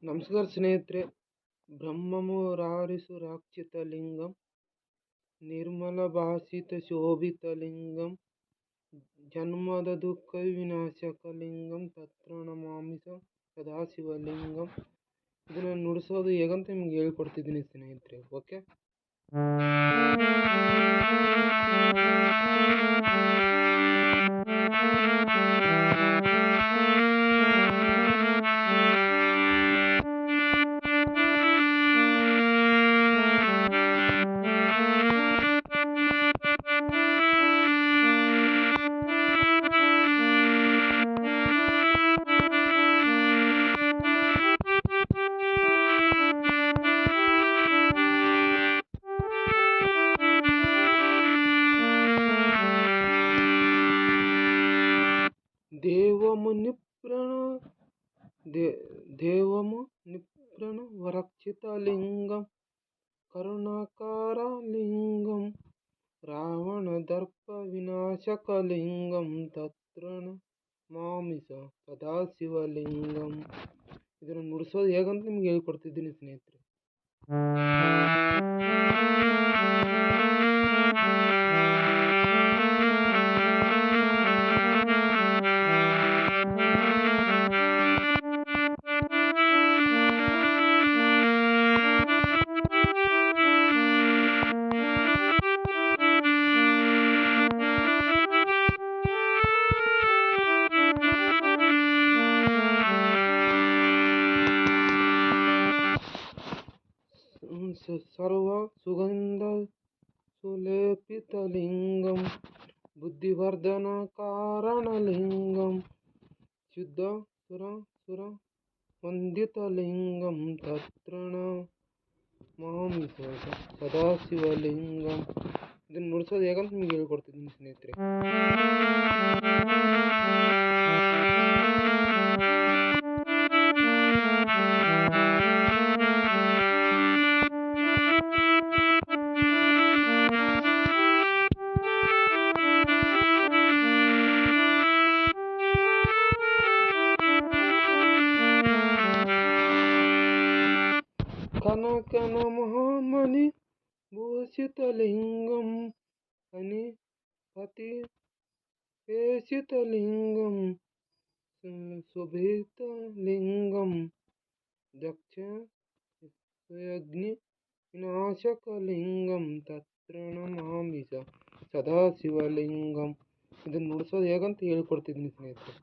ನಮಸ್ಕಾರ ಸ್ನೇಹಿತರೆ. ಬ್ರಹ್ಮಮುರಾರಿಸುರಾಕ್ಷಿತಲಿಂಗಂ ನಿರ್ಮಲ ಭಾಸಿತ ಶೋಭಿತಲಿಂಗಂ ಜನ್ಮದ ದುಃಖ ವಿನಾಶಕಲಿಂಗಂ ತತ್ರ ನಮಾಮಿ ಸದಾಶಿವಲಿಂಗಂ. ಇದನ್ನು ನುಡಿಸೋದು ಹೇಗಂತ ನಿಮ್ಗೆ ಹೇಳ್ಕೊಡ್ತಿದ್ದೀನಿ ಸ್ನೇಹಿತರೆ. ಓಕೆ, ದೇವಮು ನಿಪ್ರಣ ವರಕ್ಷಿತಲಿಂಗಂ ಕರುಣಾಕಾರಲಿಂಗಂ ರಾವಣ ದರ್ಪ ವಿನಾಶಕಲಿಂಗಂ ತತ್ರ ನಮಾಮಿ ಸದಾಶಿವಲಿಂಗಂ. ಇದನ್ನು ನುಡಿಸೋದು ಹೇಗಂತ ನಿಮ್ಗೆ ಹೇಳ್ಕೊಡ್ತಿದ್ದೀನಿ ಸ್ನೇಹಿತರೆ. ಸರ್ವ ಸುಗಂಧ ಸುಲೇಪಿತಲಿಂಗಂ ಬುದ್ಧಿವರ್ಧನ ಕಾರಣಲಿಂಗಂ ಶುದ್ಧ ಸುರ ವಂದಿತಲಿಂಗಂ ತತ್ರ ನಮಾಮಿ ಸದಾಶಿವಲಿಂಗಂ. ಇದನ್ನು ನುಡಿಸೋದು ಹೇಗಂತ ನಿಮ್ಗೆ ಹೇಳ್ಕೊಡ್ತಿದ್ದೀನಿ ಸ್ನೇಹಿತರೆ. ಕನಕನ ಮಹಾಮಣಿ ಭೂಷಿತಲಿಂಗಂ ಪತಿ ಪೇಷಿತಲಿಂಗಂ ಶೋಭಿತಲಿಂಗಂ ದಕ್ಷ ಯಜ್ಞ ವಿನಾಶಕಲಿಂಗಂ ತತ್ರ ನಮಾಮಿ ಸದಾಶಿವಲಿಂಗಂ. ಇದನ್ನು ನುಡಿಸೋದು ಹೇಗಂತ ಹೇಳ್ಕೊಡ್ತಿದ್ದೀನಿ ಸ್ನೇಹಿತರೆ.